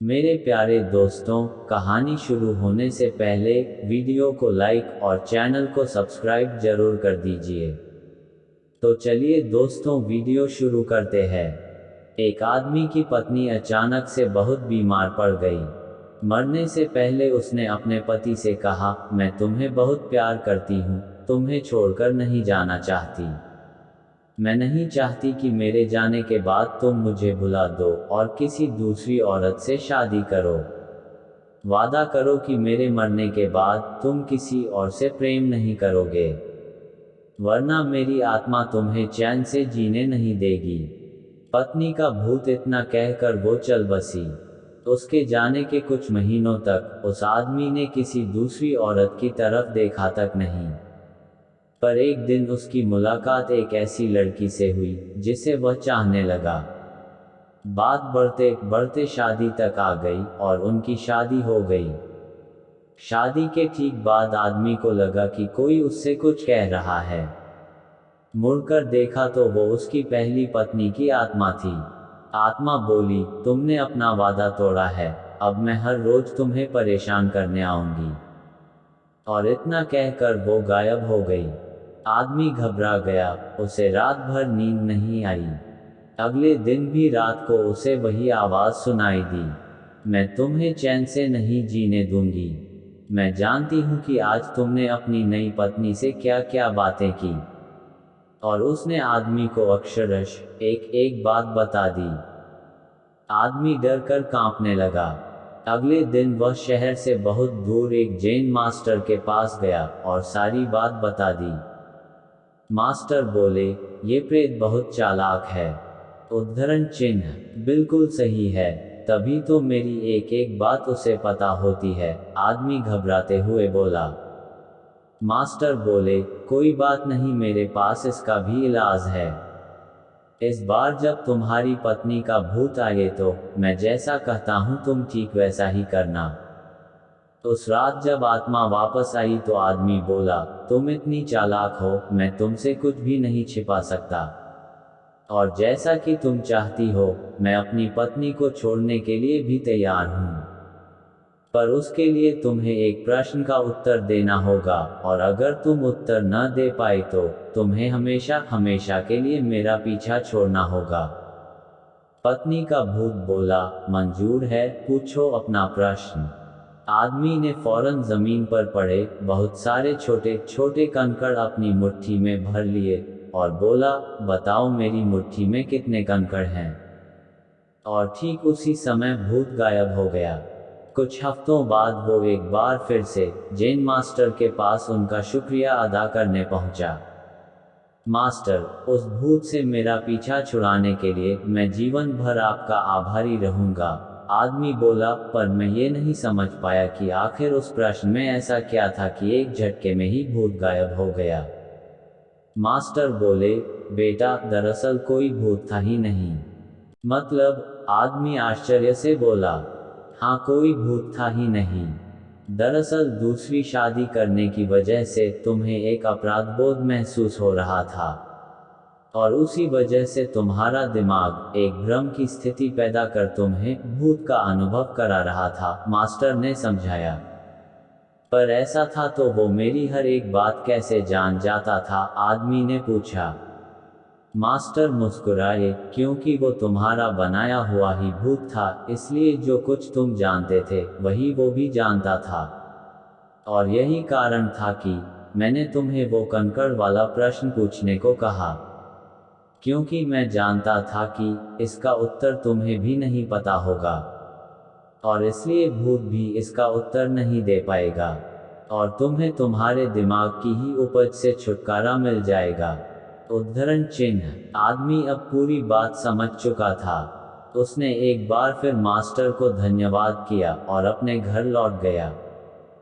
मेरे प्यारे दोस्तों, कहानी शुरू होने से पहले वीडियो को लाइक और चैनल को सब्सक्राइब जरूर कर दीजिए। तो चलिए दोस्तों, वीडियो शुरू करते हैं। एक आदमी की पत्नी अचानक से बहुत बीमार पड़ गई। मरने से पहले उसने अपने पति से कहा, मैं तुम्हें बहुत प्यार करती हूँ, तुम्हें छोड़कर नहीं जाना चाहती। मैं नहीं चाहती कि मेरे जाने के बाद तुम मुझे भुला दो और किसी दूसरी औरत से शादी करो। वादा करो कि मेरे मरने के बाद तुम किसी और से प्रेम नहीं करोगे, वरना मेरी आत्मा तुम्हें चैन से जीने नहीं देगी। पत्नी का भूत इतना कहकर वो चल बसी। उसके जाने के कुछ महीनों तक उस आदमी ने किसी दूसरी औरत की तरफ देखा तक नहीं। पर एक दिन उसकी मुलाकात एक ऐसी लड़की से हुई जिसे वह चाहने लगा। बात बढ़ते बढ़ते शादी तक आ गई और उनकी शादी हो गई। शादी के ठीक बाद आदमी को लगा कि कोई उससे कुछ कह रहा है। मुड़कर देखा तो वो उसकी पहली पत्नी की आत्मा थी। आत्मा बोली, तुमने अपना वादा तोड़ा है, अब मैं हर रोज तुम्हें परेशान करने आऊंगी। और इतना कहकर वो गायब हो गई। आदमी घबरा गया, उसे रात भर नींद नहीं आई। अगले दिन भी रात को उसे वही आवाज सुनाई दी, मैं तुम्हें चैन से नहीं जीने दूंगी। मैं जानती हूँ कि आज तुमने अपनी नई पत्नी से क्या क्या बातें की। और उसने आदमी को अक्षरश एक एक बात बता दी। आदमी डर कर कांपने लगा। अगले दिन वह शहर से बहुत दूर एक जैन मास्टर के पास गया और सारी बात बता दी। मास्टर बोले, ये प्रेत बहुत चालाक है। उद्धरण चिन्ह बिल्कुल सही है, तभी तो मेरी एक एक बात उसे पता होती है। आदमी घबराते हुए बोला। मास्टर बोले, कोई बात नहीं, मेरे पास इसका भी इलाज है। इस बार जब तुम्हारी पत्नी का भूत आए तो मैं जैसा कहता हूँ तुम ठीक वैसा ही करना। उस रात जब आत्मा वापस आई तो आदमी बोला, तुम इतनी चालाक हो, मैं तुमसे कुछ भी नहीं छिपा सकता। और जैसा कि तुम चाहती हो, मैं अपनी पत्नी को छोड़ने के लिए भी तैयार हूँ। पर उसके लिए तुम्हें एक प्रश्न का उत्तर देना होगा, और अगर तुम उत्तर न दे पाए तो तुम्हें हमेशा हमेशा के लिए मेरा पीछा छोड़ना होगा। पत्नी का भूत बोला, मंजूर है, पूछो अपना प्रश्न। आदमी ने फौरन जमीन पर पड़े बहुत सारे छोटे छोटे कंकड़ अपनी मुट्ठी में भर लिए और बोला, बताओ मेरी मुट्ठी में कितने कंकड़ हैं। और ठीक उसी समय भूत गायब हो गया। कुछ हफ्तों बाद वो एक बार फिर से जैन मास्टर के पास उनका शुक्रिया अदा करने पहुंचा। मास्टर, उस भूत से मेरा पीछा छुड़ाने के लिए मैं जीवन भर आपका आभारी रहूंगा। आदमी बोला, पर मैं ये नहीं समझ पाया कि आखिर उस प्रश्न में ऐसा क्या था कि एक झटके में ही भूत गायब हो गया। मास्टर बोले, बेटा, दरअसल कोई भूत था ही नहीं। मतलब? आदमी आश्चर्य से बोला। हाँ, कोई भूत था ही नहीं। दरअसल दूसरी शादी करने की वजह से तुम्हें एक अपराधबोध महसूस हो रहा था, और उसी वजह से तुम्हारा दिमाग एक भ्रम की स्थिति पैदा कर तुम्हें भूत का अनुभव करा रहा था, मास्टर ने समझाया। पर ऐसा था तो वो मेरी हर एक बात कैसे जान जाता था, आदमी ने पूछा। मास्टर मुस्कुराए, क्योंकि वो तुम्हारा बनाया हुआ ही भूत था, इसलिए जो कुछ तुम जानते थे वही वो भी जानता था। और यही कारण था कि मैंने तुम्हें वो कंकड़ वाला प्रश्न पूछने को कहा, क्योंकि मैं जानता था कि इसका उत्तर तुम्हें भी नहीं पता होगा, और इसलिए भूत भी इसका उत्तर नहीं दे पाएगा, और तुम्हें तुम्हारे दिमाग की ही उपज से छुटकारा मिल जाएगा। उद्धरण चिन्ह। आदमी अब पूरी बात समझ चुका था। उसने एक बार फिर मास्टर को धन्यवाद किया और अपने घर लौट गया।